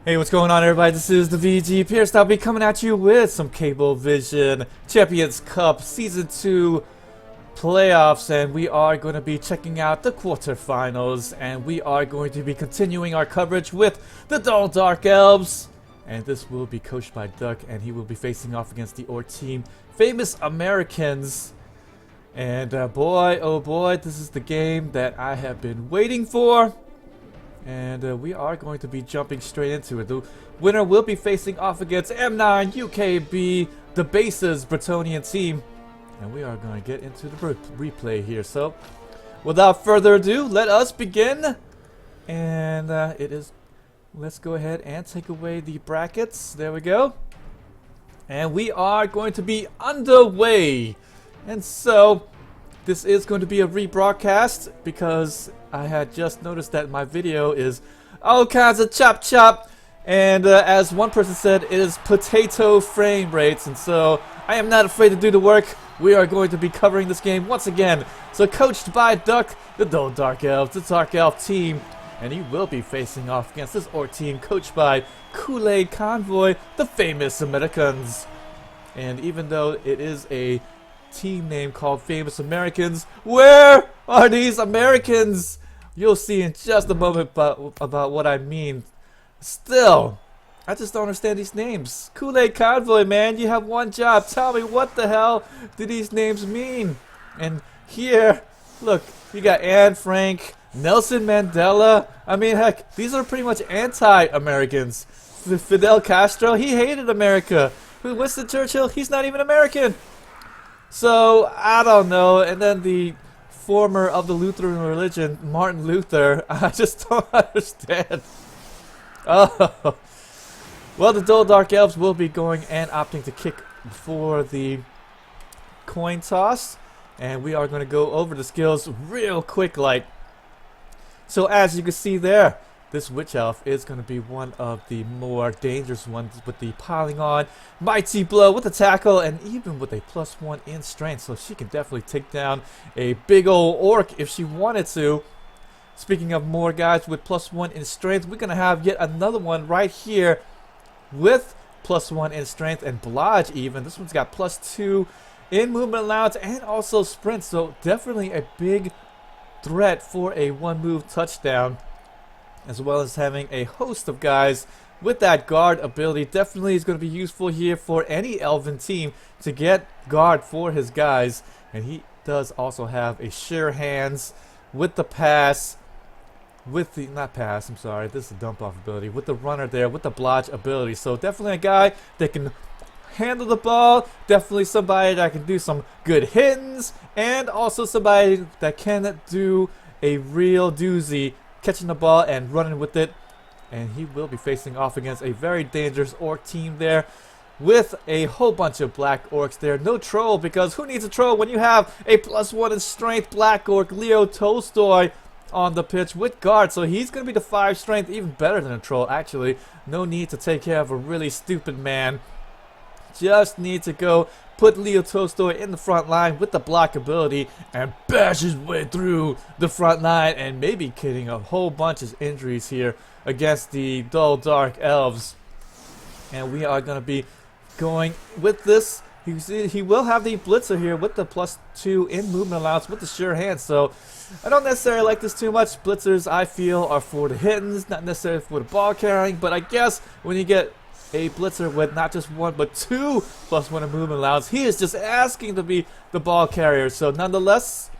Hey, what's going on, everybody? This is the VG Pierce. I'll be coming at you with some Cable Vision Champions Cup Season 2 playoffs, and we are going to be checking out the quarterfinals, and we are going to be continuing our coverage with the Ducke Elves, and this will be coached by Ducke, and he will be facing off against the Orc team, Famous Americans. And boy, oh boy, this is the game that I have been waiting for. And we are going to be jumping straight into it. The winner will be facing off against M9 UKB, the base's Bretonian team. And we are going to get into the replay here. So, without further ado, let us begin. And let's go ahead and take away the brackets. There we go. And we are going to be underway. And so, this is going to be a rebroadcast because I had just noticed that my video is all kinds of chop. And as one person said, it is potato frame rates. And so, I am not afraid to do the work. We are going to be covering this game once again. So, coached by Ducke, the Ducke Elves, the Ducke Elf team. And he will be facing off against this Orc team coached by Koolaidconvoy, the famous Americans. And even though it is a team name called Famous Americans, where are these Americans? You'll see in just a moment about what I mean. Still, I just don't understand these names. Koolaidconvoy, man, you have one job. Tell me, what the hell do these names mean? And here, look, you got Anne Frank, Nelson Mandela. I mean, heck, these are pretty much anti-Americans. Fidel Castro, he hated America. Winston Churchill, he's not even American. So, I don't know. And then the former of the Lutheran religion, Martin Luther, I just don't understand. Oh. Well, the Ducke Elves will be going and opting to kick for the coin toss. And we are going to go over the skills real quick, like. So, as you can see there, this Witch Elf is going to be one of the more dangerous ones with the piling on, mighty blow with the tackle, and even with a +1 in strength. So she can definitely take down a big old orc if she wanted to. Speaking of more guys with +1 in strength, we're going to have yet another one right here with +1 in strength and blodge even. This one's got +2 in movement allowance and also sprint. So definitely a big threat for a one-move touchdown, as well as having a host of guys with that guard ability. Definitely is going to be useful here for any Elven team to get guard for his guys. And he does also have a sure hands with the pass, with the, not pass, I'm sorry, this is the dump off ability, with the runner there, with the blodge ability. So definitely a guy that can handle the ball, definitely somebody that can do some good hits, and also somebody that can do a real doozy, catching the ball and running with it. And he will be facing off against a very dangerous orc team there with a whole bunch of black orcs there. No troll, because who needs a troll when you have a +1 in strength black orc, Leo Tolstoy, on the pitch with guard. So he's going to be the 5 strength, even better than a troll actually. No need to take care of a really stupid man. Just need to go put Leo Tolstoy in the front line with the block ability and bash his way through the front line, and maybe getting a whole bunch of injuries here against the Ducke Elves. And we are going to be going with this. He will have the blitzer here with the +2 in movement allowance with the sure hand. So I don't necessarily like this too much. Blitzers, I feel, are for the hittings, not necessarily for the ball carrying. But I guess when you get a blitzer with not just 1 but 2 +1 in movement allowance, he is just asking to be the ball carrier. So nonetheless,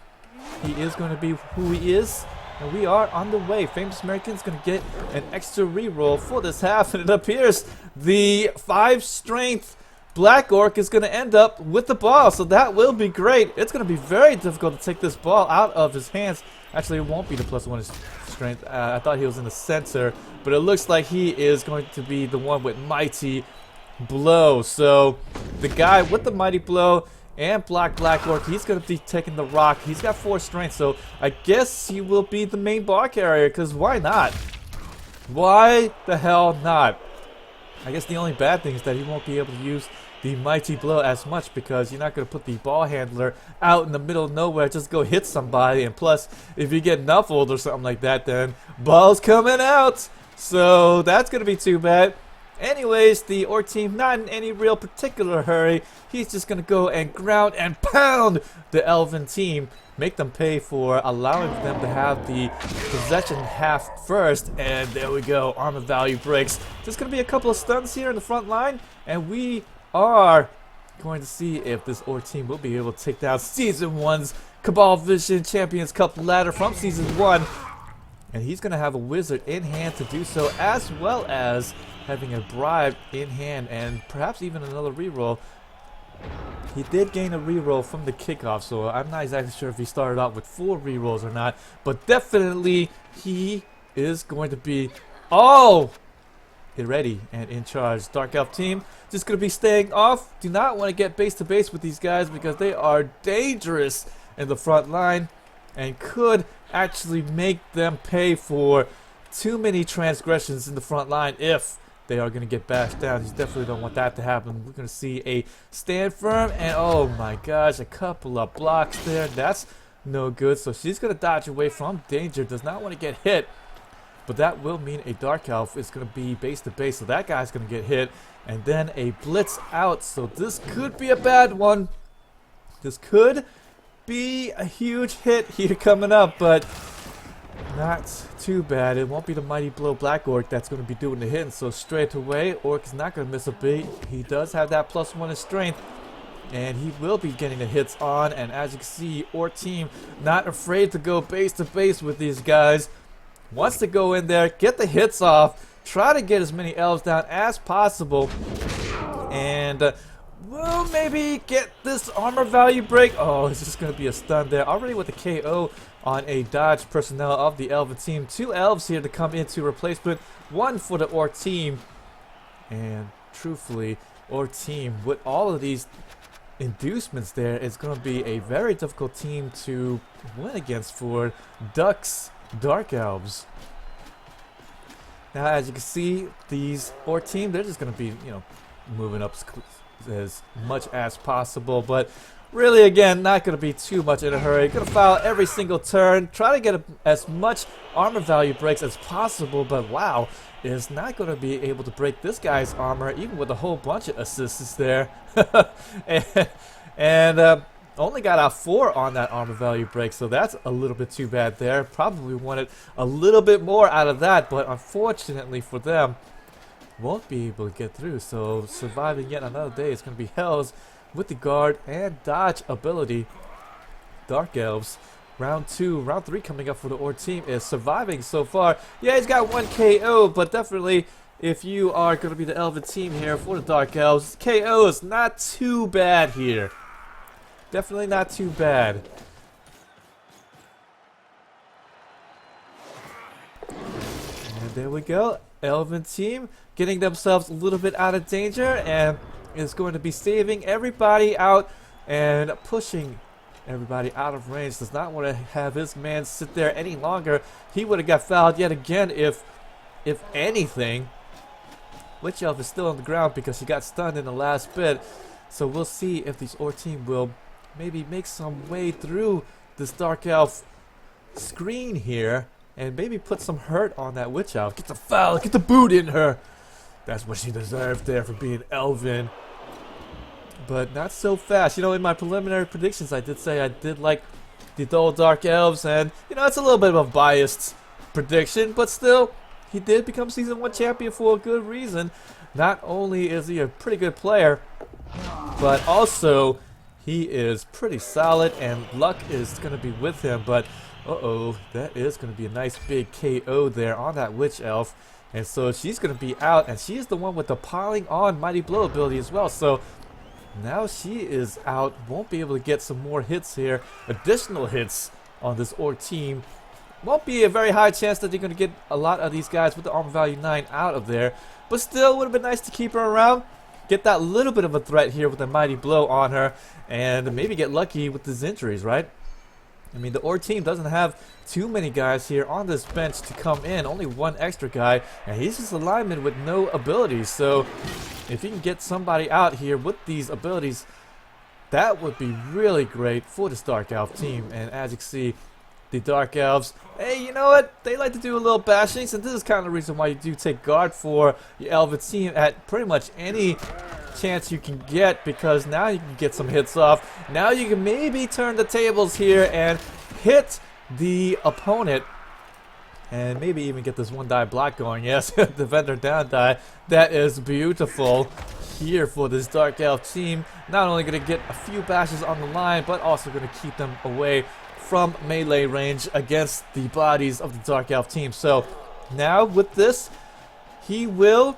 he is going to be who he is, and we are on the way. Famous American's going to get an extra reroll for this half, and it appears the 5 strength black orc is going to end up with the ball. So that will be great. It's going to be very difficult to take this ball out of his hands. Actually, it won't be the +1 in strength. I thought he was in the center, but it looks like he is going to be the one with mighty blow. So the guy with the mighty blow and black orc, he's going to be taking the rock. He's got 4 strength, so I guess he will be the main ball carrier, because why not? Why the hell not? I guess the only bad thing is that he won't be able to use the mighty blow as much, because you're not going to put the ball handler out in the middle of nowhere, just go hit somebody. And plus, if you get nuffled or something like that, then ball's coming out. So that's going to be too bad. Anyways, the Orc team not in any real particular hurry. He's just going to go and ground and pound the Elven team. Make them pay for allowing them to have the possession half first. And there we go. Armor value breaks. There's going to be a couple of stuns here in the front line. And we are going to see if this Orc team will be able to take down Season 1's Cabal Vision Champions Cup ladder from Season 1. And he's going to have a wizard in hand to do so, as well as having a bribe in hand and perhaps even another reroll. He did gain a reroll from the kickoff, so I'm not exactly sure if he started out with 4 rerolls or not, but definitely he is going to be ready and in charge. Dark Elf team just going to be staying off. Do not want to get base to base with these guys because they are dangerous in the front line and could actually make them pay for too many transgressions in the front line if they are going to get bashed down. You definitely don't want that to happen. We're going to see a stand firm, and oh my gosh, a couple of blocks there. That's no good. So she's going to dodge away from danger. Does not want to get hit, but that will mean a Dark Elf is going to be base to base. So that guy's going to get hit, and then a blitz out. So this could be a bad one. This could be a huge hit here coming up, but not too bad. It won't be the Mighty Blow Black Orc that's going to be doing the hit. So straight away, Orc is not going to miss a beat. He does have that +1 in strength, and he will be getting the hits on. And as you can see, Orc team not afraid to go base to base with these guys. Wants to go in there, get the hits off, try to get as many elves down as possible, and we'll maybe get this armor value break. Oh, it's just going to be a stun there. Already with the KO on a dodge personnel of the Elven team. 2 elves here to come into replacement. 1 for the Orc team. And truthfully, Orc team, with all of these inducements there, it's going to be a very difficult team to win against for Ducke's Dark Elves. Now, as you can see, these Orc team, they're just going to be, moving up as much as possible, but really, again, not going to be too much in a hurry. Going to foul every single turn, try to get as much armor value breaks as possible, but wow, is not going to be able to break this guy's armor, even with a whole bunch of assists there. and only got out 4 on that armor value break, so that's a little bit too bad there. Probably wanted a little bit more out of that, but unfortunately for them, won't be able to get through. So surviving yet another day is going to be Hells with the guard and dodge ability. Dark Elves, round 2, round 3 coming up for the Orc team is surviving so far. Yeah, he's got 1 KO, but definitely if you are going to be the Elven team here for the Dark Elves, KO is not too bad here. Definitely not too bad. And there we go. Elven team getting themselves a little bit out of danger and is going to be saving everybody out and pushing everybody out of range. Does not want to have his man sit there any longer. He would have got fouled yet again if anything. Witch Elf is still on the ground because he got stunned in the last bit. So we'll see if this Orc team will maybe make some way through this Dark Elf screen here and maybe put some hurt on that Witch Elf. Get the foul, get the boot in her. That's what she deserved there for being Elven. But not so fast. In my preliminary predictions, I did say I did like the dull Dark Elves, and it's a little bit of a biased prediction, but still, he did become Season 1 champion for a good reason. Not only is he a pretty good player, but also he is pretty solid, and luck is going to be with him. But that is going to be a nice big KO there on that Witch Elf. And so she's going to be out, and she's the one with the piling on Mighty Blow ability as well. So now she is out, won't be able to get some more hits here, additional hits on this Orc team. Won't be a very high chance that you're going to get a lot of these guys with the armor value 9 out of there. But still, would have been nice to keep her around. Get that little bit of a threat here with a Mighty Blow on her, and maybe get lucky with these injuries, right? I mean, the Orc team doesn't have too many guys here on this bench to come in. Only 1 extra guy, and he's just a lineman with no abilities. So if you can get somebody out here with these abilities, that would be really great for this Dark Elf team. And as you can see, the Dark Elves. Hey, you know what? They like to do a little bashing, and this is kind of the reason why you do take guard for your Elven team at pretty much any chance you can get, because now you can get some hits off. Now you can maybe turn the tables here and hit the opponent and maybe even get this one die block going. Yes, the vendor down die. That is beautiful here for this Dark Elf team. Not only going to get a few bashes on the line, but also going to keep them away from melee range against the bodies of the Dark Elf team. So now with this, he will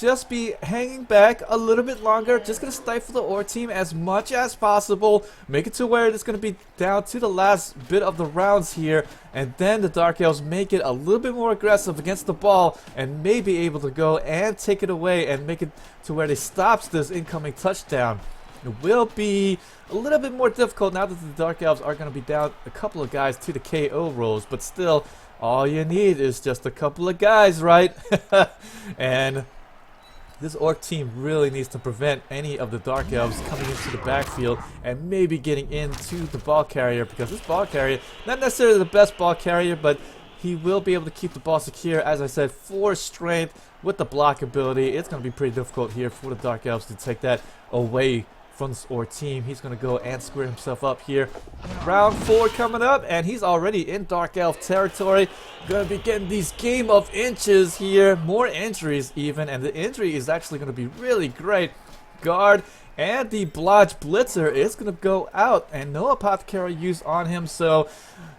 just be hanging back a little bit longer. Just going to stifle the Orc team as much as possible. Make it to where it's going to be down to the last bit of the rounds here. And then the Dark Elves make it a little bit more aggressive against the ball and may be able to go and take it away and make it to where they stops this incoming touchdown. It will be a little bit more difficult now that the Dark Elves are going to be down a couple of guys to the KO rolls. But still, all you need is just a couple of guys, right? And this Orc team really needs to prevent any of the Dark Elves coming into the backfield and maybe getting into the ball carrier, because this ball carrier, not necessarily the best ball carrier, but he will be able to keep the ball secure. As I said, 4 strength with the block ability. It's going to be pretty difficult here for the Dark Elves to take that away from this Orc team. He's going to go and square himself up here. Round 4 coming up, and he's already in Dark Elf territory. Going to be getting these game of inches here. More injuries even, and the injury is actually going to be really great. Guard and the Blodge Blitzer is going to go out, and no Apothecary use on him, so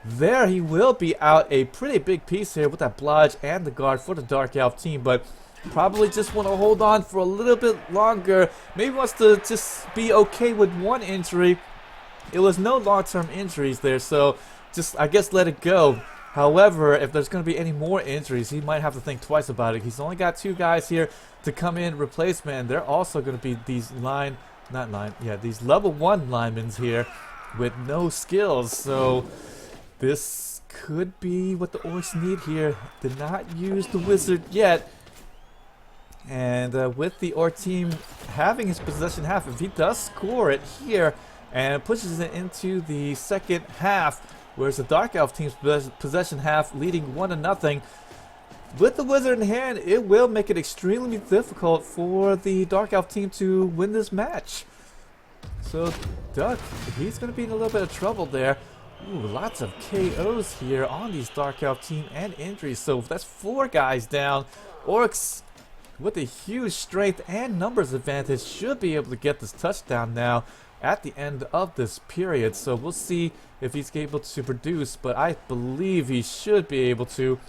there he will be out a pretty big piece here with that Blodge and the Guard for the Dark Elf team. But probably just want to hold on for a little bit longer. Maybe wants to just be okay with one injury. It was no long-term injuries there, so just, I guess, let it go. However, if there's going to be any more injuries, he might have to think twice about it. He's only got 2 guys here to come in replacement, and they're also going to be these these level 1 linemen here with no skills. So this could be what the Orcs need here. Did not use the Wizard yet. And with the Orc team having his possession half, if he does score it here and pushes it into the second half, whereas the Dark Elf team's possession half leading 1-0, with the Wizard in hand, it will make it extremely difficult for the Dark Elf team to win this match. So Duck, he's going to be in a little bit of trouble there. Ooh, lots of KOs here on these Dark Elf team and injuries. So that's 4 guys down. Orcs, with a huge strength and numbers advantage, should be able to get this touchdown now at the end of this period. So we'll see if he's able to produce, but I believe he should be able to.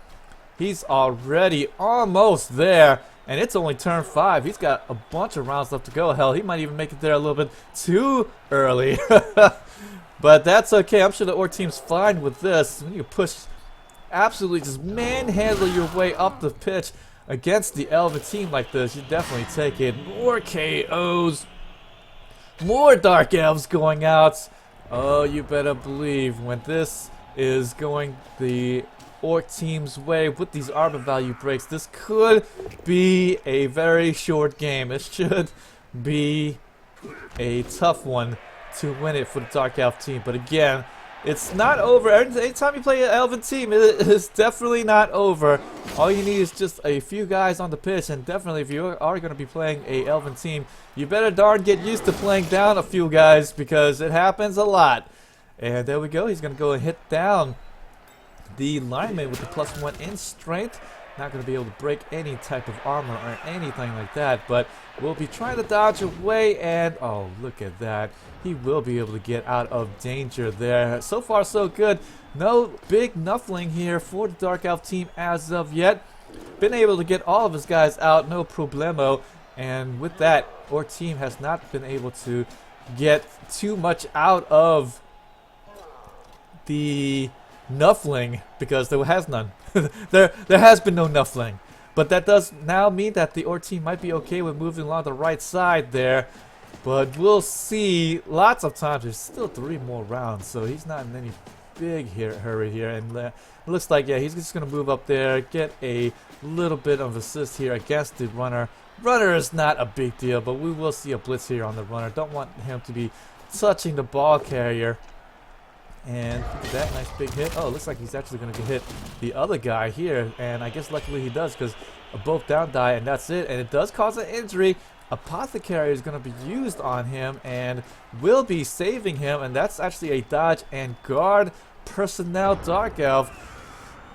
He's already almost there, and it's only turn 5. He's got a bunch of rounds left to go. Hell, he might even make it there a little bit too early. But that's okay. I'm sure the Orc team's fine with this. When you push, absolutely just manhandle your way up the pitch against the Elven team like this, you definitely take it. More KOs. More Dark Elves going out. Oh, you better believe when this is going the Orc team's way with these armor value breaks, this could be a very short game. It should be a tough one to win it for the Dark Elf team. But again, it's not over. Anytime you play an Elven team, it is definitely not over. All you need is just a few guys on the pitch, and definitely if you are going to be playing a Elven team, you better darn get used to playing down a few guys, because it happens a lot. And there we go. He's going to go and hit down the lineman with the +1 in strength. Not going to be able to break any type of armor or anything like that, but we'll be trying to dodge away, and oh, look at that. He will be able to get out of danger there. So far, so good. No big nuffling here for the Dark Elf team as of yet. Been able to get all of his guys out, no problemo, and with that, our team has not been able to get too much out of the nuffling, because there has none. there has been no nuffling, but that does now mean that the Orc team might be okay with moving along the right side there, but we'll see. Lots of times. There's still 3 more rounds, so he's not in any big hurry here, and it looks like, yeah, he's just gonna move up there, get a little bit of assist here against the runner. Runner is not a big deal, but we will see a blitz here on the runner. Don't want him to be touching the ball carrier. And look at that, nice big hit. Oh, it looks like he's actually going to hit the other guy here. And I guess luckily he does because both down die and that's it. And it does cause an injury. Apothecary is going to be used on him and will be saving him. And that's actually a dodge and guard personnel Dark Elf.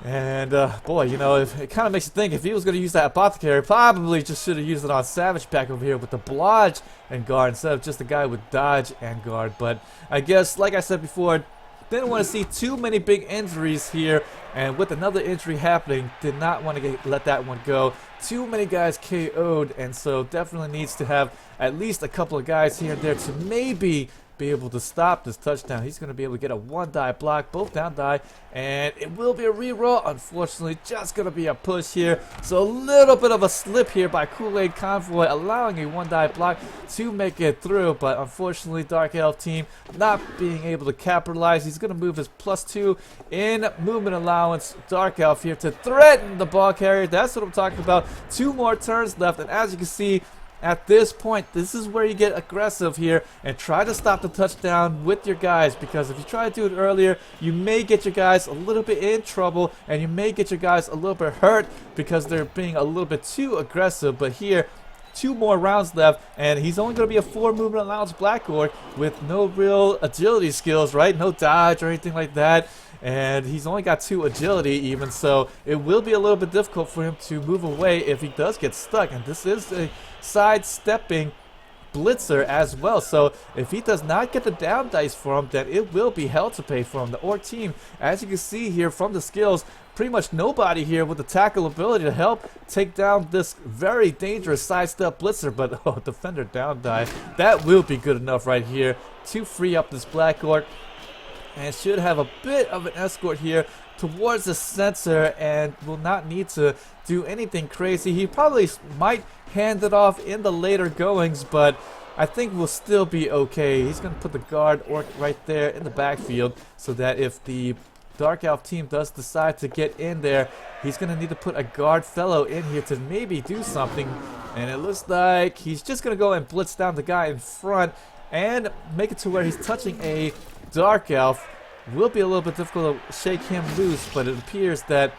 And boy, you know, it kind of makes you think if he was going to use that Apothecary, probably just should have used it on Savage back over here with the Blodge and guard instead of just the guy with dodge and guard. But I guess, like I said before, didn't want to see too many big injuries here, and with another injury happening, did not want to let that one go. Too many guys KO'd, and so definitely needs to have at least a couple of guys here and there to maybe be able to stop this touchdown. He's going to be able to get a one die block, both down die, and it will be a reroll. Unfortunately, just going to be a push here. So a little bit of a slip here by Koolaidconvoy, allowing a one die block to make it through, but unfortunately, Dark Elf team not being able to capitalize. He's going to move his +2 in movement allowance. Dark Elf here to threaten the ball carrier. That's what I'm talking about. 2 more turns left, and as you can see, at this point, this is where you get aggressive here and try to stop the touchdown with your guys, because if you try to do it earlier, you may get your guys a little bit in trouble and you may get your guys a little bit hurt because they're being a little bit too aggressive. But here, 2 more rounds left, and he's only going to be a 4 movement allowance Black Orc with no real agility skills, right? No dodge or anything like that. And he's only got 2 agility even, so it will be a little bit difficult for him to move away if he does get stuck. And this is a sidestepping blitzer as well, so if he does not get the down dice for him, then it will be hell to pay for him. The Orc team, as you can see here from the skills, pretty much nobody here with the tackle ability to help take down this very dangerous sidestep blitzer. But oh, defender down die, that will be good enough right here to free up this Black Orc, and should have a bit of an escort here towards the center and will not need to do anything crazy. He probably might hand it off in the later goings, but I think we'll still be okay. He's going to put the guard Orc right there in the backfield so that if the Dark Elf team does decide to get in there, he's going to need to put a guard fellow in here to maybe do something. And it looks like he's just going to go and blitz down the guy in front and make it to where he's touching a Dark Elf. Will be a little bit difficult to shake him loose, but it appears that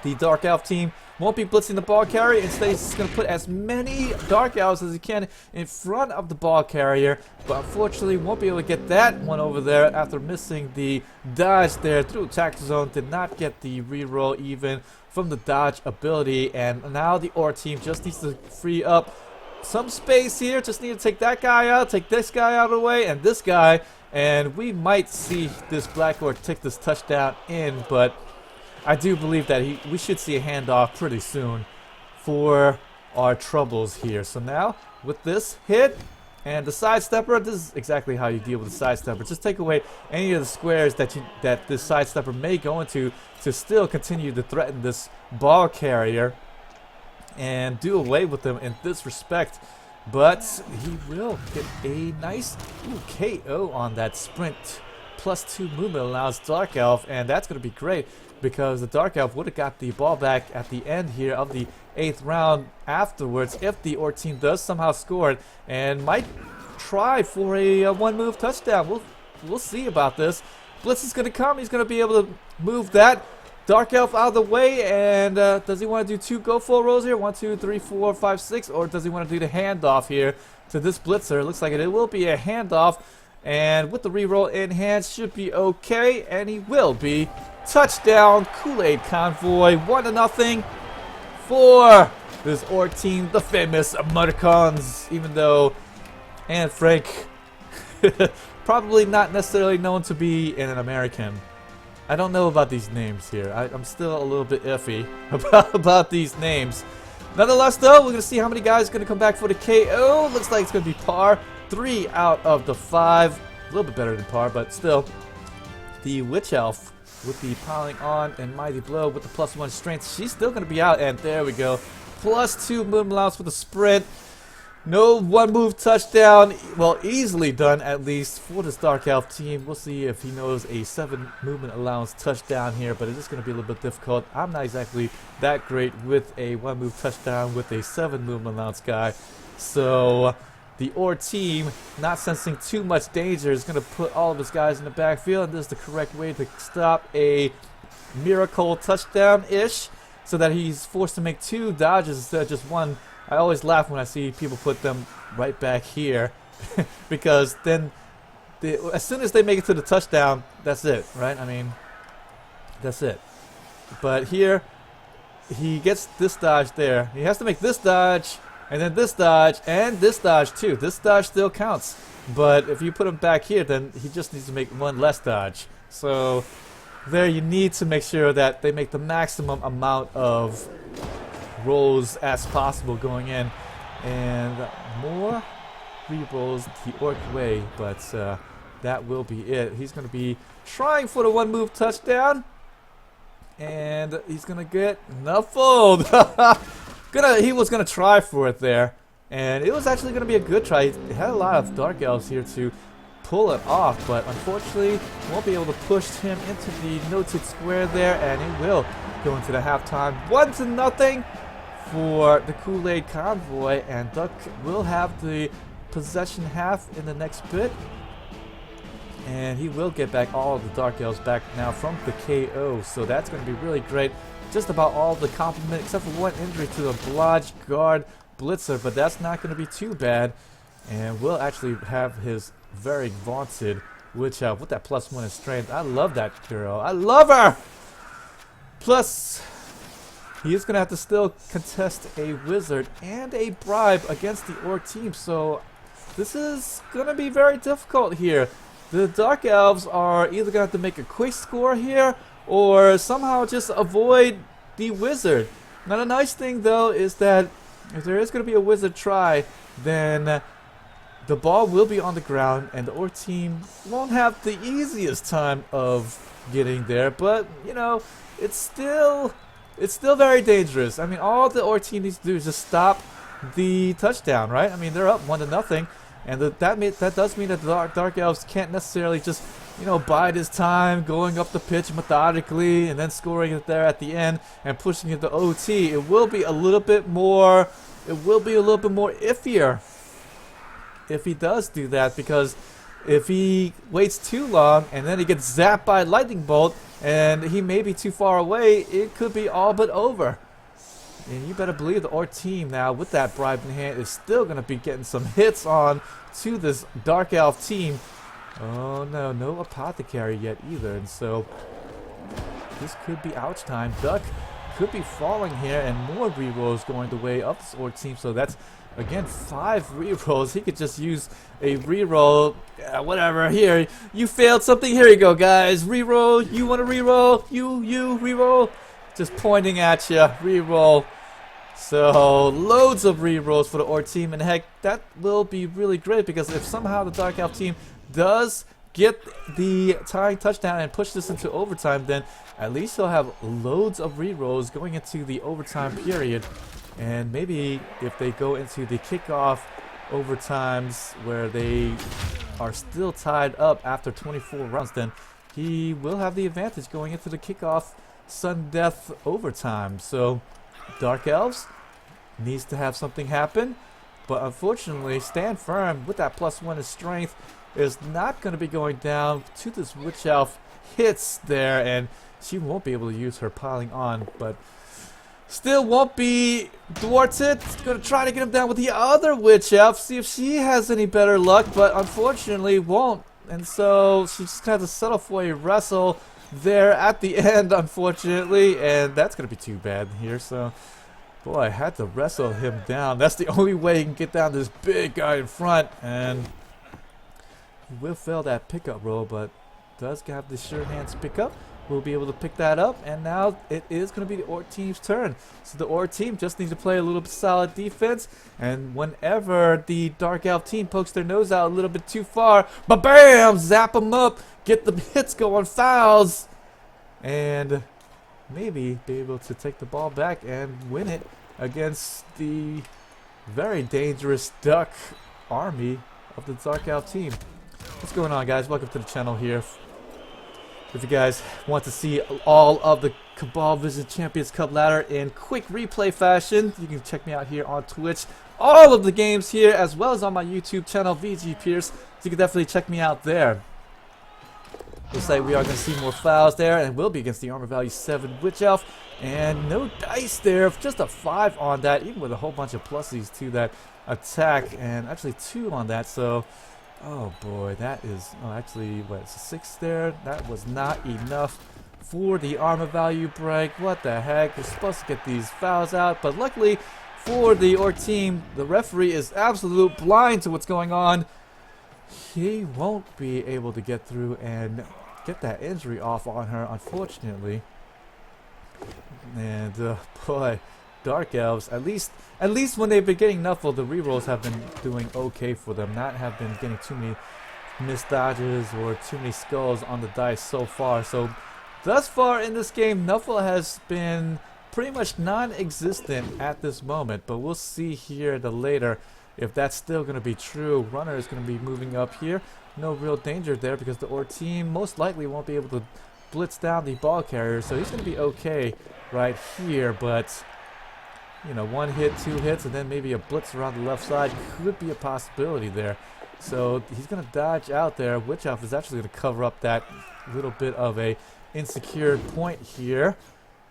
the Dark Elf team won't be blitzing the ball carrier. Instead, he's going to put as many Dark Elves as he can in front of the ball carrier, but unfortunately won't be able to get that one over there after missing the dodge there through attack zone. Did not get the reroll even from the dodge ability, and now the Orc team just needs to free up some space here. Just need to take that guy out, take this guy out of the way, and this guy, and we might see this Black Orc take this touchdown in. But I do believe that we should see a handoff pretty soon for our troubles here. So now, with this hit and the sidestepper, this is exactly how you deal with the sidestepper. Just take away any of the squares that this sidestepper may go into to still continue to threaten this ball carrier and do away with them in this respect. But he will get a nice KO on that sprint. +2 movement allows Dark Elf, and that's going to be great because the Dark Elf would have got the ball back at the end here of the 8th round afterwards if the Orc team does somehow score it, and might try for a one-move touchdown. We'll see about this. Blitz is going to come. He's going to be able to move that Dark Elf out of the way, and does he want to do 2 go full rolls here? 1, 2, 3, 4, 5, 6, or does he want to do the handoff here to this blitzer? Looks like it will be a handoff, and with the reroll in hand, should be okay, and he will be. Touchdown, Koolaidconvoy, 1-0 for this Orc team, the famous Americans, even though Anne Frank probably not necessarily known to be an American. I don't know about these names here. I'm still a little bit iffy about these names. Nonetheless, though, we're going to see how many guys are going to come back for the KO. Looks like it's going to be par. 3 out of the 5. A little bit better than par, but still. The Witch Elf with the piling on and mighty blow with the +1 strength. She's still going to be out, and there we go. +2 movement allowance with the sprint. No one-move touchdown. Well, easily done, at least, for this Dark Elf team. We'll see if he knows a 7 movement allowance touchdown here, but it is going to be a little bit difficult. I'm not exactly that great with a one-move touchdown with a 7 movement allowance guy. So the Orc team, not sensing too much danger, is going to put all of his guys in the backfield, and this is the correct way to stop a miracle touchdown-ish, so that he's forced to make 2 dodges instead of just 1. I always laugh when I see people put them right back here, because then as soon as they make it to the touchdown, that's it, right? I mean, that's it. But here, he gets this dodge there. He has to make this dodge, and then this dodge, and this dodge too. This dodge still counts. But if you put him back here, then he just needs to make 1 less dodge. So there you need to make sure that they make the maximum amount of rolls as possible going in. And more re-rolls the Orc way, but that will be it. He's going to be trying for the 1-move touchdown. And he's gonna get nuffled. He was gonna try for it there, and it was actually gonna be a good try. He had a lot of Dark Elves here to pull it off, but unfortunately won't be able to push him into the noted square there, and he will go into the halftime 1-0 for the Koolaidconvoy, and Ducke will have the possession half in the next bit. And he will get back all of the Dark Elves back now from the KO. So that's going to be really great. Just about all the complement, except for 1 injury to the Blodge Guard Blitzer. But that's not going to be too bad. And we'll actually have his very vaunted Witch Elf with that +1 in strength. I love that girl. I love her! Plus, he is going to have to still contest a Wizard and a Bribe against the Orc team. So this is going to be very difficult here. The Dark Elves are either going to have to make a quick score here or somehow just avoid the Wizard. Now the nice thing though is that if there is going to be a Wizard try, then the ball will be on the ground and the Orc team won't have the easiest time of getting there. But, you know, it's still very dangerous. I mean, all the Orc team needs to do is just stop the touchdown, right? I mean, they're up 1-0. And that does mean that the Dark Elves can't necessarily just, you know, bide his time going up the pitch methodically and then scoring it there at the end and pushing it to OT. It will be a little bit more iffier if he does do that, because if he waits too long and then he gets zapped by a lightning bolt and he may be too far away, it could be all but over. And you better believe the Orc team now, with that bribe in hand, is still going to be getting some hits on to this Dark Elf team. Oh no, no Apothecary yet either. And so this could be ouch time. Ducke could be falling here, and more rerolls going the way of this Orc team. So that's, again, 5 rerolls. He could just use a reroll. Whatever. Here, you failed something. Here you go, guys. Reroll. You want to reroll? You reroll. Just pointing at you. Reroll. So, loads of rerolls for the Orc team, and heck, that will be really great, because if somehow the Dark Elf team does get the tying touchdown and push this into overtime, then at least he'll have loads of rerolls going into the overtime period. And maybe if they go into the kickoff overtimes where they are still tied up after 24 rounds, then he will have the advantage going into the kickoff sudden death overtime. So Dark Elves needs to have something happen, but unfortunately Stand Firm with that +1 in strength is not going to be going down to this Witch Elf hits there, and she won't be able to use her piling on, but still won't be thwarted. Going to try to get him down with the other Witch Elf, see if she has any better luck, but unfortunately won't, and so she's just going to have to settle for a wrestle there at the end, unfortunately, and that's going to be too bad here. So boy, I had to wrestle him down. That's the only way he can get down this big guy in front, and he will fail that pickup roll, but does have the sure hands pickup. We'll be able to pick that up, and now it is going to be the Orc team's turn. So the Orc team just needs to play a little bit solid defense, and whenever the Dark Elf team pokes their nose out a little bit too far, ba-bam! Zap them up, get the hits going, fouls, and maybe be able to take the ball back and win it against the very dangerous Duck army of the Dark Elf team. What's going on, guys? Welcome to the channel here. If you guys want to see all of the Cabal Vision Champions Cup ladder in quick replay fashion. You can check me out here on Twitch. All of the games here, as well as on my YouTube channel, VG Pierce. So you can definitely check me out there. Looks like we are going to see more fouls there, and will be against the armor value 7 Witch Elf. And no dice there, just a 5 on that, even with a whole bunch of pluses to that attack, and actually 2 on that. So, oh boy, that is, oh, actually, what, it's a 6 there? That was not enough for the armor value break. What the heck? We're supposed to get these fouls out, but luckily for the OR team, the referee is absolutely blind to what's going on. He won't be able to get through and get that injury off on her, unfortunately. And boy, Dark Elves, at least when they've been getting Nuffle, the rerolls have been doing okay for them. Not have been getting too many missed dodges or too many skulls on the dice so far. So thus far in this game, Nuffle has been pretty much non-existent at this moment. But we'll see here later if that's still going to be true. Runner is going to be moving up here. No real danger there because the OR team most likely won't be able to blitz down the ball carrier. So he's going to be okay right here. But, you know, 1 hit, 2 hits, and then maybe a blitz around the left side could be a possibility there. So he's going to dodge out there. Witch Elf is actually going to cover up that little bit of a insecure point here.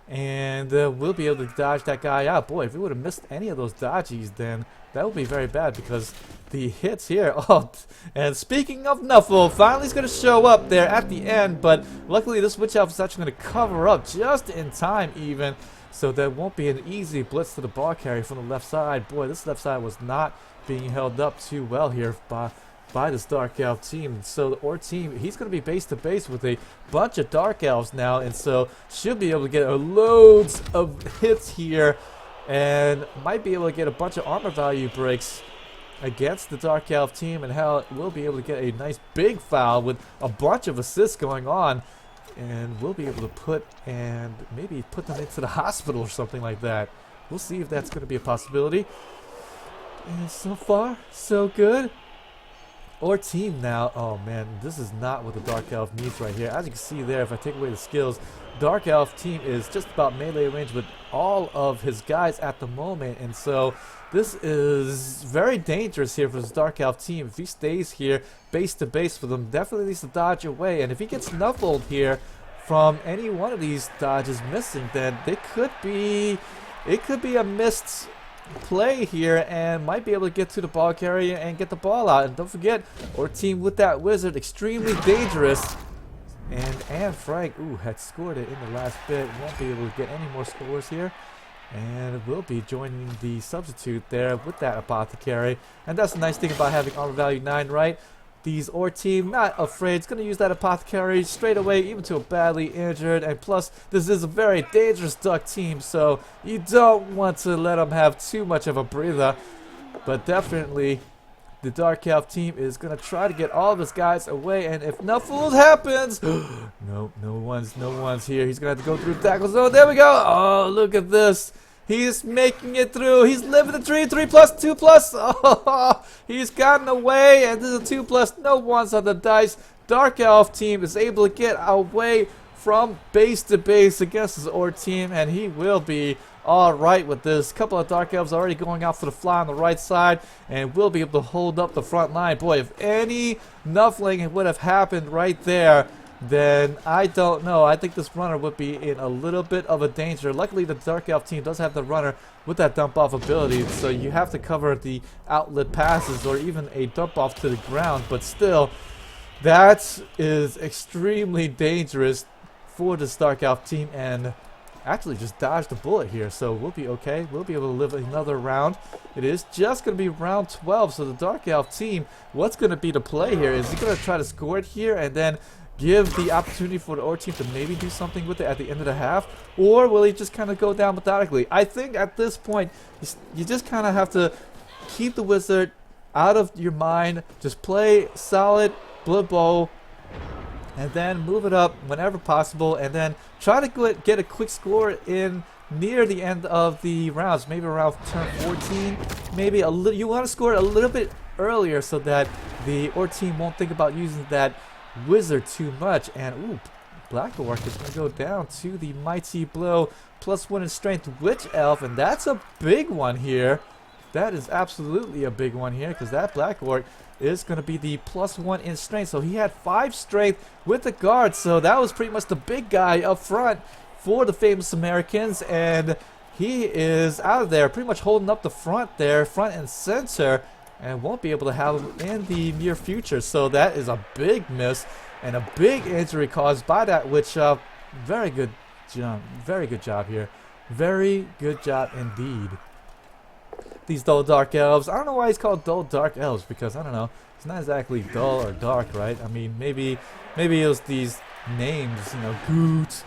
And we'll be able to dodge that guy out. Boy, if we would have missed any of those dodges, then that would be very bad because the hits here. Oh, and speaking of Nuffle, finally he's going to show up there at the end. But luckily this Witch Elf is actually going to cover up just in time even. So there won't be an easy blitz to the ball carrier from the left side. Boy, this left side was not being held up too well here by this Dark Elf team. So the OR team, he's going to be base to base with a bunch of Dark Elves now, and so should be able to get loads of hits here, and might be able to get a bunch of armor value breaks against the Dark Elf team, and hell, we'll be able to get a nice big foul with a bunch of assists going on, and we'll be able to put them into the hospital or something like that. We'll see if that's going to be a possibility. And so far, so good. OR team now, oh man, this is not what the Dark Elf needs right here. As you can see there, if I take away the skills, Dark Elf team is just about melee range with all of his guys at the moment. And so this is very dangerous here for this Dark Elf team. If he stays here base to base for them, definitely needs to dodge away. And if he gets Nuffled here from any one of these dodges missing, then it could be a missed play here and might be able to get to the ball carrier and get the ball out. And don't forget, OR team with that wizard, extremely dangerous. And Frank, had scored it in the last bit. Won't be able to get any more scores here. And will be joining the substitute there with that apothecary. And that's the nice thing about having armor value 9, right? These OR team not afraid. It's going to use that apothecary straight away, even to a badly injured. And plus, this is a very dangerous Duck team, so you don't want to let them have too much of a breather. But definitely, the Dark Elf team is going to try to get all of his guys away. And if Nuffles happens, no one's here. He's going to have to go through tackle zone. There we go. Oh, look at this. He's making it through. He's living the dream. 3+, 2+. Oh, he's gotten away. And this is a 2+. No ones on the dice. Dark Elf team is able to get away from base to base against his OR team. And he will be alright with this. Couple of Dark Elves already going out for the fly on the right side. And will be able to hold up the front line. Boy, if any Nuffling would have happened right there, then I don't know. I think this runner would be in a little bit of a danger. Luckily, the Dark Elf team does have the runner with that dump off ability, so you have to cover the outlet passes or even a dump off to the ground. But still, that is extremely dangerous for this Dark Elf team, and actually just dodged a bullet here, so we'll be okay. We'll be able to live another round. It is just going to be round 12, so the Dark Elf team, what's going to be the play here? Is he going to try to score it here and then give the opportunity for the OR team to maybe do something with it at the end of the half? Or will he just kind of go down methodically? I think at this point, you just kind of have to keep the wizard out of your mind. Just play solid Blood Bowl, and then move it up whenever possible, and then try to get a quick score in near the end of the rounds, maybe around turn 14. Maybe a little. You want to score it a little bit earlier so that the OR team won't think about using that wizard too much. And Black Orc is going to go down to the Mighty Blow, +1 in Strength Witch Elf, and that's a big one here. That is absolutely a big one here, because that Black Orc is going to be the +1 in Strength. So he had 5 Strength with the guard, so that was pretty much the big guy up front for the Famous Americans, and he is out of there, pretty much holding up the front there, front and center, and won't be able to have him in the near future. So that is a big miss and a big injury caused by that Witch Elf. Very good job. Very good job here. Very good job indeed. These dull dark elves. I don't know why he's called dull dark elves, because I don't know. It's not exactly dull or dark, right? I mean, maybe it was these names, you know, Goot,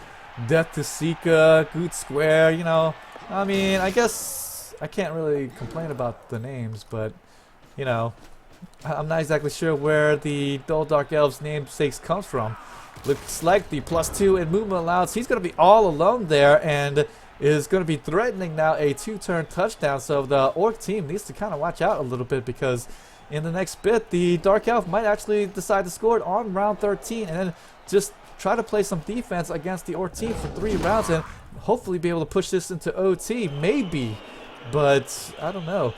Death to Sika, Goot Square, you know. I mean, I guess I can't really complain about the names, but you know, I'm not exactly sure where the dull dark elves namesakes comes from. Looks like the +2 in movement allowance. He's going to be all alone there and is going to be threatening now a 2-turn touchdown. So the Orc team needs to kind of watch out a little bit, because in the next bit, the Dark Elf might actually decide to score it on round 13 and then just try to play some defense against the Orc team for 3 rounds and hopefully be able to push this into OT. Maybe, but I don't know.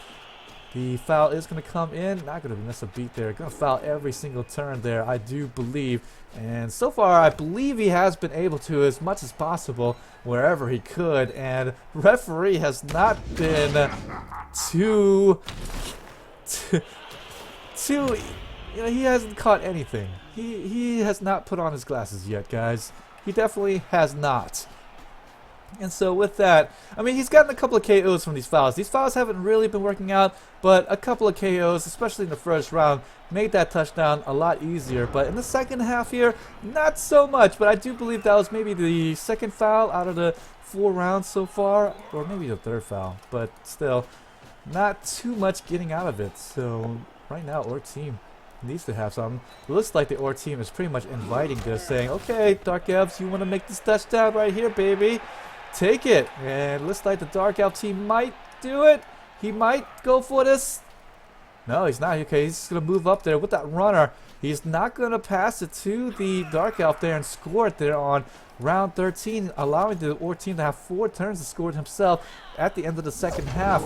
The foul is going to come in. Not going to miss a beat there. Going to foul every single turn there, I do believe. And so far, I believe he has been able to as much as possible wherever he could. And referee has not been too you know, he hasn't caught anything. He has not put on his glasses yet, guys. He definitely has not. And so with that, I mean, he's gotten a couple of KOs from these fouls. These fouls haven't really been working out, but a couple of KOs, especially in the first round, made that touchdown a lot easier. But in the second half here, not so much. But I do believe that was maybe the second foul out of the 4 rounds so far, or maybe the 3rd foul. But still, not too much getting out of it. So right now, Orc team needs to have something. It looks like the Orc team is pretty much inviting this, saying, okay, Dark Elves, you want to make this touchdown right here, baby? Take it. And it looks like the Dark Elf team might do it. He might go for this. No, he's not. Okay, he's going to move up there with that runner. He's not going to pass it to the Dark Elf there and score it there on round 13, allowing the Orc team to have 4 turns to score it himself at the end of the second half.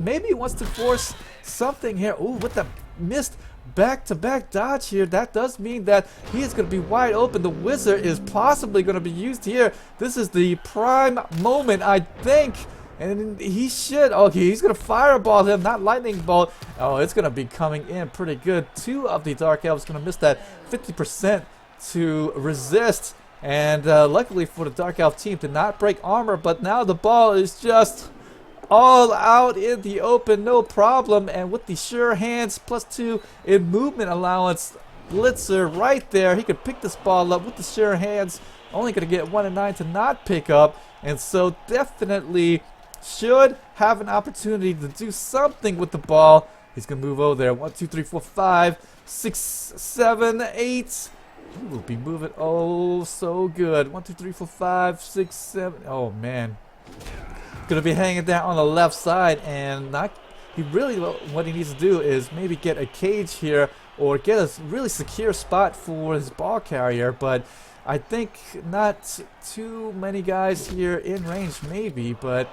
Maybe he wants to force something here. Ooh, with the missed back-to-back dodge here, that does mean that he is going to be wide open. The Wizard is possibly going to be used here. This is the prime moment, I think. And he should. Okay, he's going to fireball him, not lightning bolt. Oh, it's going to be coming in pretty good. 2 of the Dark Elves going to miss that 50% to resist. And luckily for the Dark Elf team, did not break armor. But now the ball is just all out in the open, no problem. And with the sure hands, +2 in movement allowance, Blitzer right there. He could pick this ball up with the sure hands. Only going to get 1 and 9 to not pick up. And so definitely should have an opportunity to do something with the ball. He's going to move over there. 1, 2, 3, 4, 5, 6, 7, 8. He will be moving oh so good. 1, 2, 3, 4, 5, 6, 7. Oh man. Going to be hanging down on the left side, and he really, what he needs to do is maybe get a cage here or get a really secure spot for his ball carrier. But I think not too many guys here in range, maybe. But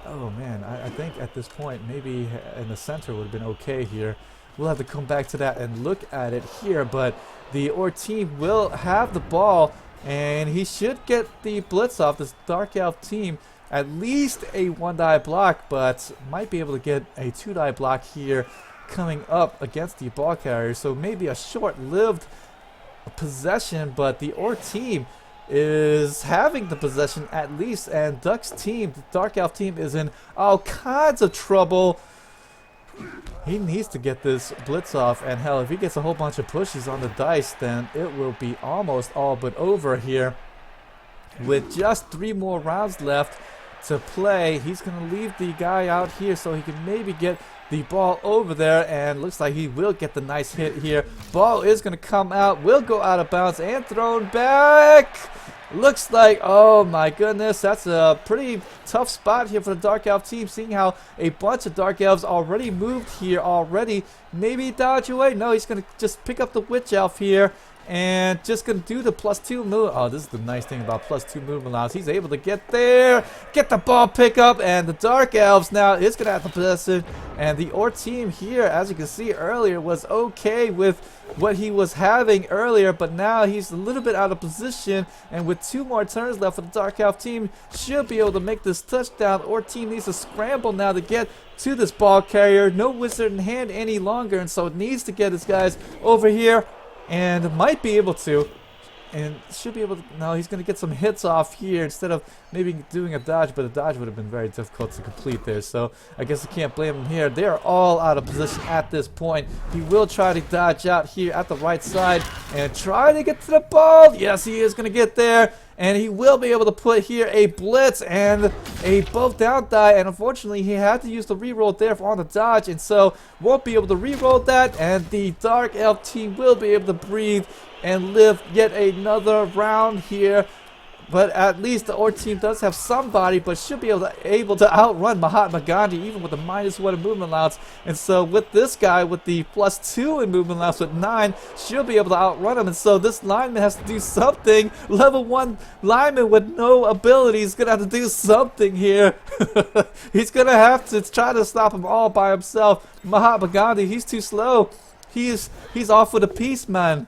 oh man, I think at this point maybe in the center would have been okay here. We'll have to come back to that and look at it here. But the Orc team will have the ball, and he should get the blitz off. This Dark Elf team at least a 1-die block, but might be able to get a 2-die block here coming up against the ball carrier. So maybe a short-lived possession, but the Orc team is having the possession at least, and Duck's team, the Dark Elf team, is in all kinds of trouble. He needs to get this blitz off, and hell, if he gets a whole bunch of pushes on the dice, then it will be almost all but over here. With just 3 more rounds left to play, he's going to leave the guy out here so he can maybe get the ball over there, and looks like he will get the nice hit here. Ball is going to come out, will go out of bounds, and thrown back. Looks like, oh my goodness, that's a pretty tough spot here for the Dark Elf team, seeing how a bunch of Dark Elves already moved here already. Maybe dodge away. No, he's going to just pick up the Witch Elf here And just gonna do the +2 move. Oh, this is the nice thing about +2 movement allows. He's able to get there, get the ball pick up, and the Dark Elves now is gonna have the possession. And the Orc team here, as you can see earlier, was okay with what he was having earlier, but now he's a little bit out of position. And with 2 more turns left for the Dark Elf team, should be able to make this touchdown. Orc team needs to scramble now to get to this ball carrier. No wizard in hand any longer, and so it needs to get his guys over here. And might be able to, and should be able to. No, he's going to get some hits off here instead of maybe doing a dodge, but a dodge would have been very difficult to complete there. So I guess I can't blame him here. They are all out of position at this point. He will try to dodge out here at the right side and try to get to the ball. Yes, he is going to get there. And he will be able to put here a blitz and a both down die. And unfortunately, he had to use the reroll there on the dodge. And so won't be able to reroll that. And the Dark Elf team will be able to breathe and live yet another round here. But at least the Orc team does have somebody, but should be able to outrun Mahatma Gandhi even with the -1 in movement allowance. And so with this guy with the +2 in movement allowance with 9, she'll be able to outrun him. And so this lineman has to do something. Level 1 lineman with no ability is going to have to do something here. He's going to have to try to stop him all by himself. Mahatma Gandhi, he's too slow. He's off with a piece, man.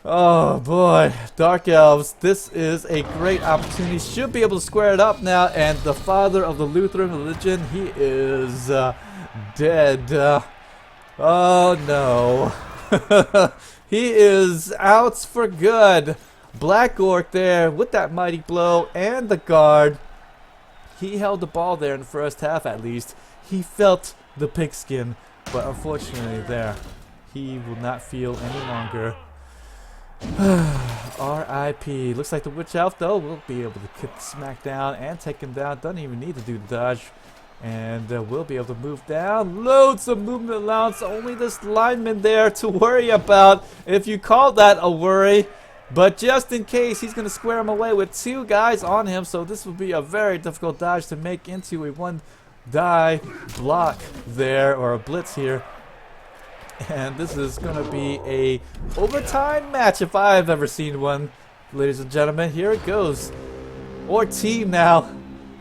Oh boy, Dark Elves, this is a great opportunity. Should be able to square it up now, and the father of the Lutheran religion, he is dead. Oh no. He is out for good. Black Orc there with that mighty blow and the guard. He held the ball there in the first half at least. He felt the pigskin, but unfortunately there, he will not feel any longer. R.I.P. Looks like the Witch Elf, though, will be able to kick the smack down and take him down. Doesn't even need to do the dodge. And we'll be able to move down. Loads of movement allowance. Only this lineman there to worry about, if you call that a worry. But just in case, he's going to square him away with 2 guys on him. So this will be a very difficult dodge to make into a 1-die block there, or a blitz here. And this is going to be a overtime match if I've ever seen one. Ladies and gentlemen, here it goes. Our team now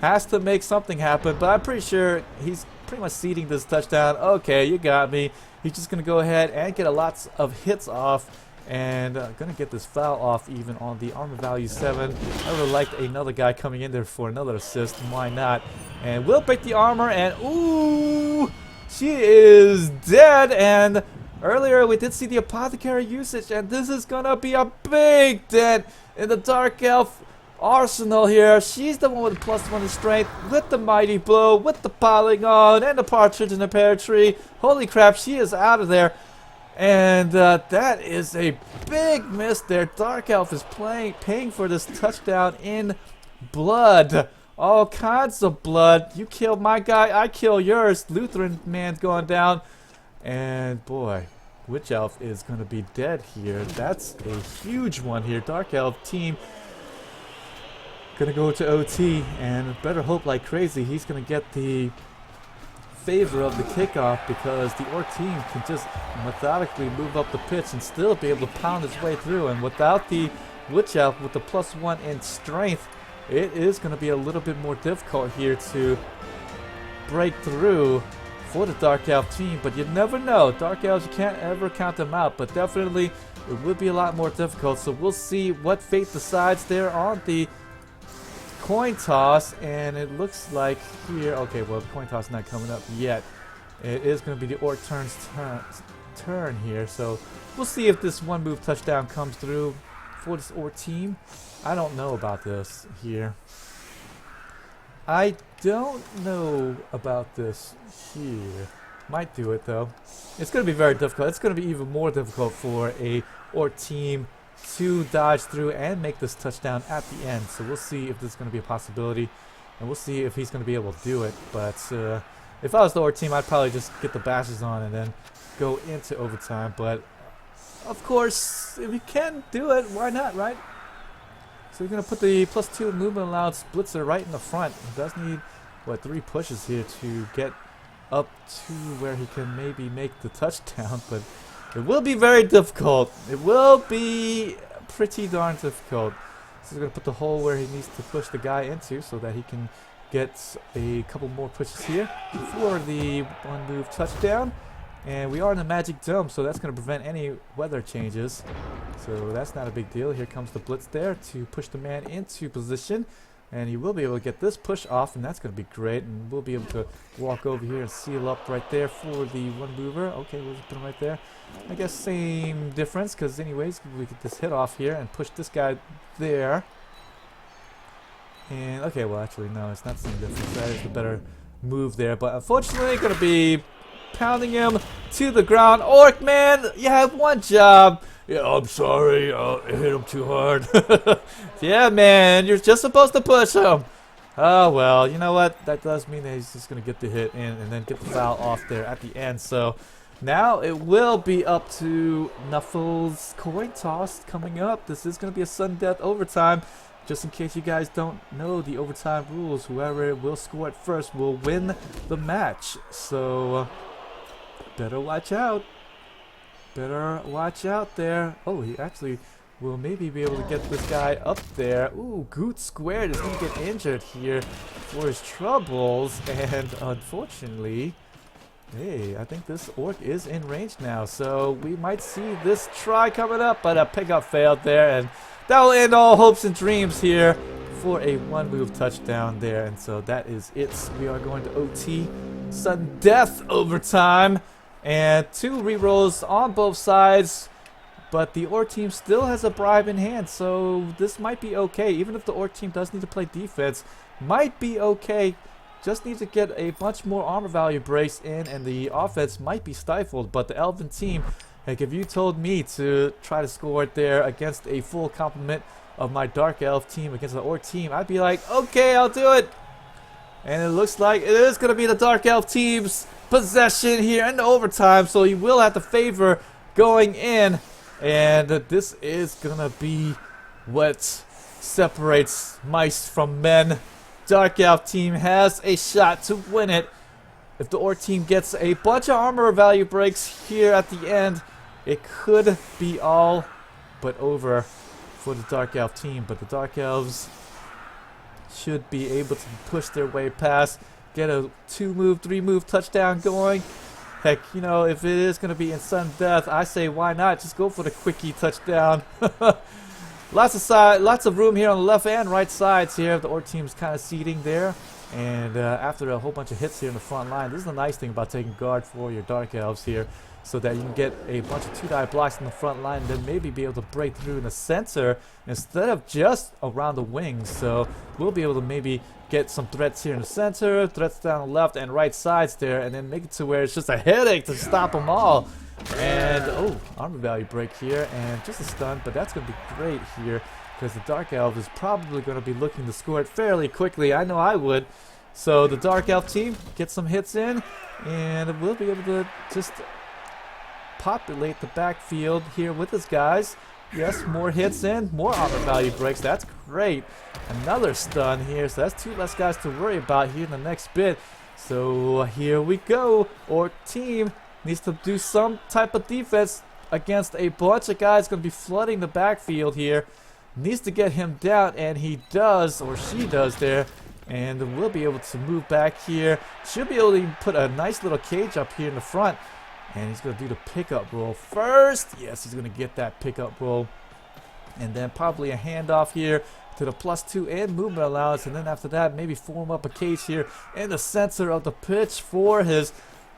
has to make something happen, but I'm pretty sure he's pretty much ceding this touchdown. Okay, you got me. He's just going to go ahead and get a lots of hits off. And going to get this foul off even on the armor value 7. I would have liked another guy coming in there for another assist. Why not? And we'll break the armor, and ooh! She is dead, and earlier we did see the apothecary usage, and this is gonna be a big dent in the Dark Elf arsenal here. She's the one with the +1 in strength, with the mighty blow, with the piling on, and the partridge in the pear tree. Holy crap, she is out of there. And that is a big miss there. Dark Elf is paying for this touchdown in blood. All kinds of blood. You kill my guy, I kill yours. Lutheran man's going down. And boy, Witch Elf is going to be dead here. That's a huge one here. Dark Elf team going to go to OT. And better hope like crazy he's going to get the favor of the kickoff, because the Orc team can just methodically move up the pitch and still be able to pound its way through. And without the Witch Elf with the +1 in strength, it is going to be a little bit more difficult here to break through for the Dark Elf team. But you never know. Dark Elves, you can't ever count them out. But definitely, it would be a lot more difficult. So we'll see what fate decides there on the coin toss. And it looks like here... Okay, well, the coin toss is not coming up yet. It is going to be the Orc turn here. So we'll see if this one-move touchdown comes through for this Orc team. I don't know about this here. I don't know about this here. Might do it though. It's going to be very difficult. It's going to be even more difficult for a Orc team to dodge through and make this touchdown at the end. So we'll see if this is going to be a possibility. And we'll see if he's going to be able to do it. But if I was the Orc team, I'd probably just get the bashes on and then go into overtime. But of course, if you can do it, why not, right? So we're going to put the +2 movement allowance blitzer right in the front. He does need, what, 3 pushes here to get up to where he can maybe make the touchdown. But It will be very difficult. It will be pretty darn difficult. So he's going to put the hole where he needs to push the guy into so that he can get a couple more pushes here for the one move touchdown. And we are in the Magic Dome, so that's going to prevent any weather changes. So that's not a big deal. Here comes the blitz there to push the man into position. And he will be able to get this push off, and that's going to be great. And we'll be able to walk over here and seal up right there for the one mover. Okay, we'll just put him right there. I guess same difference, because anyways, we get this hit off here and push this guy there. And, okay, well, actually, no, it's not the same difference. That is the better move there. But unfortunately, going to be pounding him to the ground. Orc, man, you have one job. Yeah, I'm sorry. I hit him too hard. Yeah, man, you're just supposed to push him. Oh, well, you know what? That does mean that he's just going to get the hit in and then get the foul off there at the end. So now it will be up to Nuffles' coin toss coming up. This is going to be a sudden death overtime. Just in case you guys don't know the overtime rules, whoever will score it first will win the match. So better watch out. Better watch out there. Oh, he actually will maybe be able to get this guy up there. Ooh, Goot Squared is going to get injured here for his troubles. And unfortunately, hey, I think this orc is in range now. So we might see this try coming up, but a pickup failed there. And that will end all hopes and dreams here for a one-move touchdown there. And so that is it. We are going to OT. Sudden death overtime. And 2 rerolls on both sides, but the Orc team still has a bribe in hand, so this might be okay. Even if the Orc team does need to play defense, might be okay. Just need to get a bunch more armor value breaks in, and the offense might be stifled. But the Elven team, like if you told me to try to score it there against a full complement of my Dark Elf team against the Orc team, I'd be like, okay, I'll do it. And it looks like it is going to be the Dark Elf team's possession here in overtime, so he will have the favor going in, and this is gonna be what separates mice from men. Dark Elf team has a shot to win it. If the Orc team gets a bunch of armor value breaks here at the end, it could be all but over for the Dark Elf team, but the Dark Elves should be able to push their way past, get a 2-move, 3-move touchdown going. Heck, you know, if it is going to be in sudden death, I say why not? Just go for the quickie touchdown. Lots of room here on the left and right sides here. The Orc team's kind of seating there. And after a whole bunch of hits here in the front line, this is the nice thing about taking guard for your Dark Elves here, so that you can get a bunch of 2-die blocks in the front line and then maybe be able to break through in the center instead of just around the wings. So we'll be able to maybe get some threats here in the center, threats down the left and right sides there, and then make it to where it's just a headache to stop them all. And, oh, armor value break here, and just a stun, but that's going to be great here because the Dark Elf is probably going to be looking to score it fairly quickly. I know I would. So the Dark Elf team gets some hits in, and we'll be able to just populate the backfield here with his guys. Yes, more hits in, more armor value breaks. That's great. Another stun here, so that's 2 less guys to worry about here in the next bit. So here we go. Orc team needs to do some type of defense against a bunch of guys going to be flooding the backfield here. Needs to get him down, and he does, or she does there. And we'll be able to move back here. Should be able to even put a nice little cage up here in the front. And he's going to do the pickup roll first. Yes, he's going to get that pickup roll. And then probably a handoff here to the +2 and movement allowance. And then after that, maybe form up a cage here in the center of the pitch for his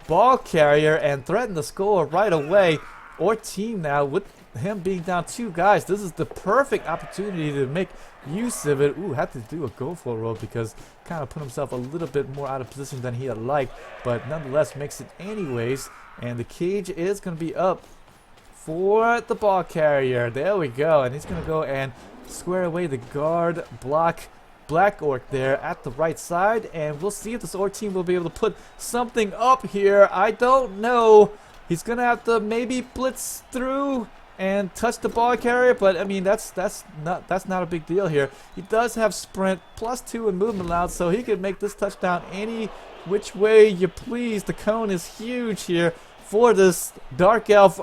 ball carrier and threaten the score right away. Or team now, with him being down 2 guys, this is the perfect opportunity to make use of it. Ooh, had to do a go for roll because kind of put himself a little bit more out of position than he had liked. But nonetheless, makes it anyways. And the cage is going to be up for the ball carrier. There we go. And he's going to go and square away the guard block Black Orc there at the right side. And we'll see if this Orc team will be able to put something up here. I don't know. He's going to have to maybe blitz through and touch the ball carrier, but I mean that's not a big deal here. He does have sprint +2 and movement allowed, so he could make this touchdown any which way you please. The cone is huge here for this Dark Elf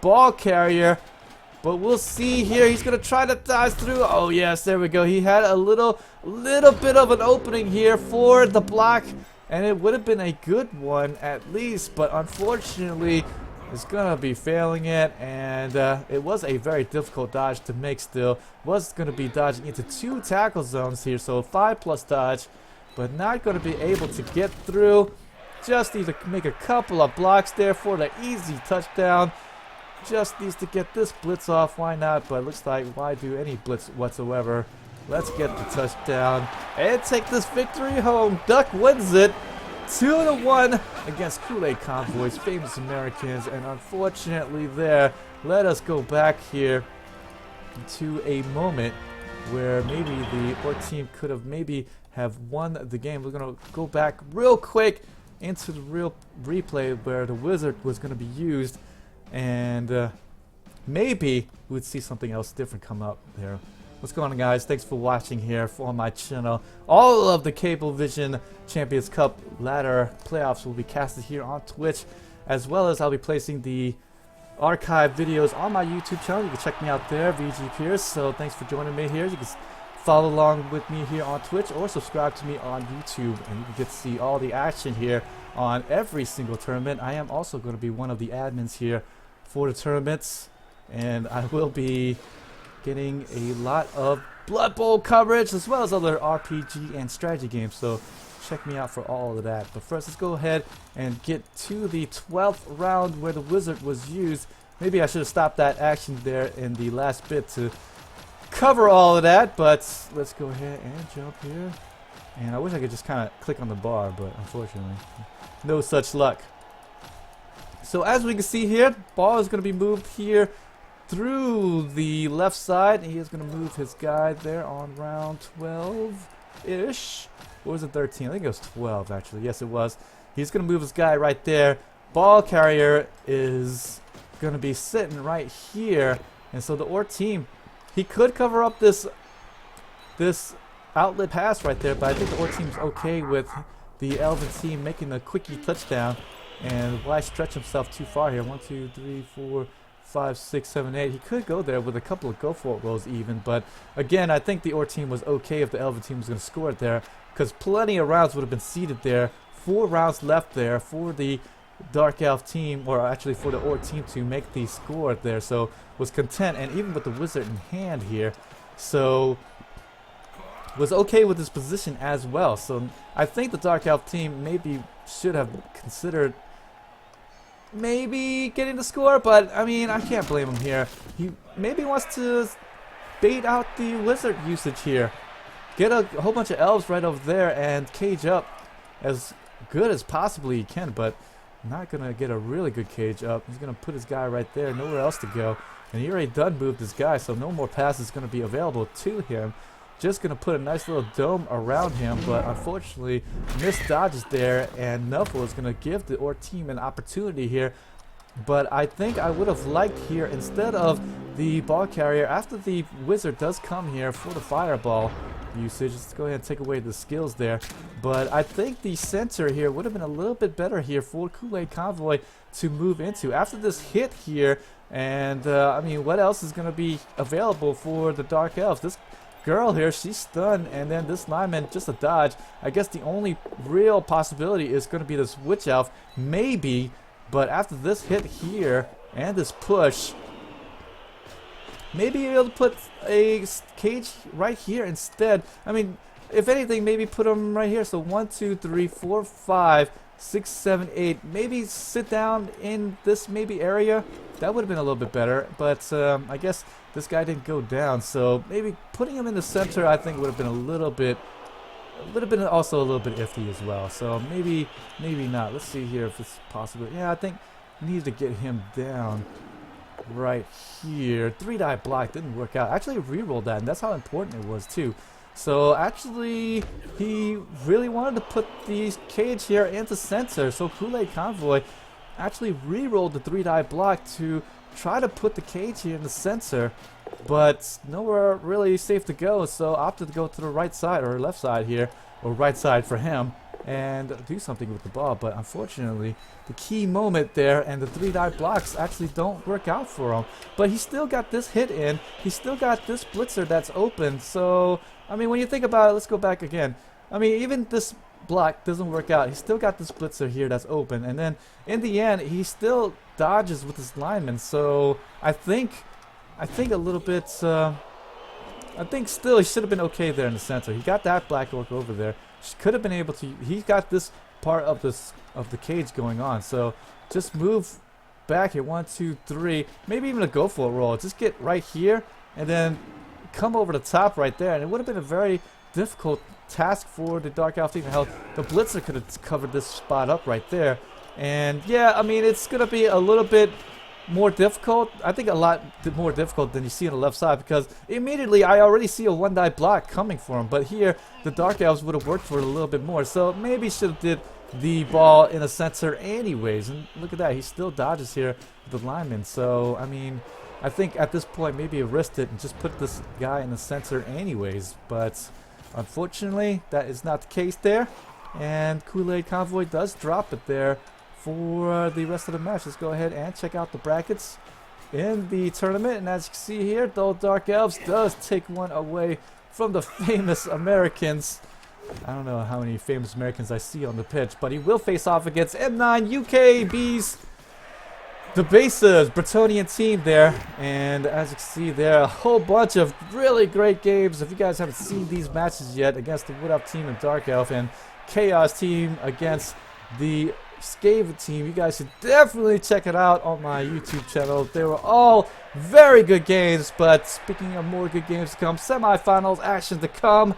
ball carrier. But we'll see here. He's going to try to dodge through. Oh, yes, there we go. He had a little bit of an opening here for the block. And it would have been a good one at least. But unfortunately, it's going to be failing it. And it was a very difficult dodge to make still. Was going to be dodging into 2 tackle zones here. So 5+ dodge. But not going to be able to get through. Just need to make a couple of blocks there for the easy touchdown. Just needs to get this blitz off. Why not? But it looks like why do any blitz whatsoever. Let's get the touchdown and take this victory home. Duck wins it 2-1 against Koolaidconvoy's Famous Americans. And unfortunately there, let us go back here to a moment where maybe the Orc team could have maybe have won the game. We're going to go back real quick into the real replay where the wizard was going to be used. And maybe we would see something else different come up there. What's going on, guys? Thanks for watching here on my channel. All of the Cablevision Champions Cup ladder playoffs will be casted here on Twitch, as well as I'll be placing the archive videos on my YouTube channel. You can check me out there, VG Pierce. So thanks for joining me here. You can follow along with me here on Twitch or subscribe to me on YouTube, and you can get to see all the action here on every single tournament. I am also going to be one of the admins here for the tournaments, and I will be getting a lot of Blood Bowl coverage as well as other RPG and strategy games, so check me out for all of that. But first, let's go ahead and get to the 12th round where the wizard was used. Maybe I should have stopped that action there in the last bit to cover all of that, but let's go ahead and jump here. And I wish I could just kind of click on the bar, but unfortunately no such luck. So as we can see here, ball is going to be moved here through the left side. He is going to move his guy there on round 12-ish. Or was it 13? I think it was 12 actually. Yes, it was. He's going to move his guy right there. Ball carrier is going to be sitting right here. And so the Orc team, he could cover up this outlet pass right there, but I think the Orc team's okay with the Elves team making a quickie touchdown. And why stretch himself too far here? 1, 2, 3, 4, 5, 6, 7, 8. He could go there with a couple of go for it rolls even. But again, I think the Orc team was okay if the Elven team was going to score it there, because plenty of rounds would have been seeded there. 4 rounds left there for the Dark Elf team, or actually for the Orc team, to make the score there. So was content, and even with the wizard in hand here, so was okay with his position as well. So I think the Dark Elf team maybe should have considered maybe getting the score, but I mean, I can't blame him here. He maybe wants to bait out the wizard usage here. Get a whole bunch of elves right over there and cage up as good as possibly he can, but not going to get a really good cage up. He's going to put his guy right there, nowhere else to go. And he already done moved his guy, so no more passes going to be available to him. Just going to put a nice little dome around him, but unfortunately missed dodges there, and Nuffle is going to give the Orc team an opportunity here. But I think I would have liked here, instead of the ball carrier, after the wizard does come here for the fireball usage, let's go ahead and take away the skills there. But I think the center here would have been a little bit better here for Koolaidconvoy to move into after this hit here. And I mean, what else is going to be available for the Dark Elves? This girl here, she's stunned, and then this lineman, just a dodge. I guess the only real possibility is going to be this witch elf, maybe. But after this hit here and this push, maybe you'll put a cage right here instead. I mean, if anything, maybe put them right here. So 1, 2, 3, 4, 5, 6, 7, 8. Maybe sit down in this maybe area. That would have been a little bit better. But I guess this guy didn't go down. So maybe putting him in the center, I think, would have been a little bit also a little bit iffy as well. So maybe not. Let's see here if it's possible. Yeah, I think we need to get him down right here. 3-die block didn't work out. Actually re-rolled that, and that's how important it was too. So actually he really wanted to put the cage here into center. So Koolaidconvoy actually re-rolled the 3-die block to try to put the cage here in the center, but nowhere really safe to go, so opted to go to the right side or left side here, or right side for him. and do something with the ball. But unfortunately, the key moment there and the 3-die blocks actually don't work out for him. But he still got this hit in. He still got this blitzer that's open. So, I mean, when you think about it, let's go back again. I mean, even this block doesn't work out. He still got this blitzer here that's open. And then, in the end, he still dodges with his lineman. So, I think a little bit... I think still he should have been okay there in the center. He got that black work over there. Could have been able to. He got this part of the cage going on. So just move back here. 1, 2, 3. Maybe even a go for a roll. Just get right here and then come over the top right there. And it would have been a very difficult task for the Dark Elf team to help. The blitzer could have covered this spot up right there. And yeah, I mean it's gonna be a little bit more difficult. I think a lot more difficult than you see on the left side, because immediately I already see a 1-die block coming for him. But here the Dark Elves would have worked for it a little bit more. So maybe should have did the ball in a center anyways. And look at that, he still dodges here with the lineman. So I mean, I think at this point maybe he risked it and just put this guy in the center anyways. But unfortunately that is not the case there. And Koolaidconvoy does drop it there for the rest of the match. Let's go ahead and check out the brackets in the tournament. And as you can see here, the Dark Elves does take one away from the famous Americans. I don't know how many famous Americans I see on the pitch, but he will face off against M9 UKB's the Bases Bretonian team there. And as you can see there, a whole bunch of really great games. If you guys haven't seen these matches yet, against the Wood Up team and Dark Elf, and Chaos team against the Skaven team, you guys should definitely check it out on my YouTube channel. They were all very good games. But speaking of more good games to come, semifinals action to come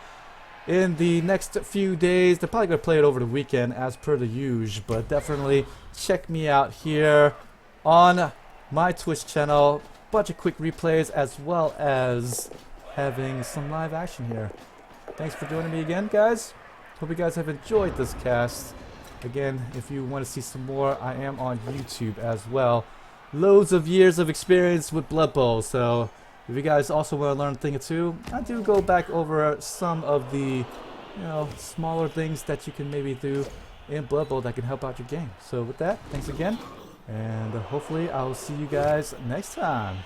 in the next few days. They're probably going to play it over the weekend as per the usual, but definitely check me out here on my Twitch channel. Bunch of quick replays as well as having some live action here. Thanks for joining me again, guys. Hope you guys have enjoyed this cast. Again, if you want to see some more, I am on YouTube as well. Loads of years of experience with Blood Bowl. So if you guys also want to learn a thing or two, I do go back over some of the, smaller things that you can maybe do in Blood Bowl that can help out your game. So with that, thanks again, and hopefully I'll see you guys next time.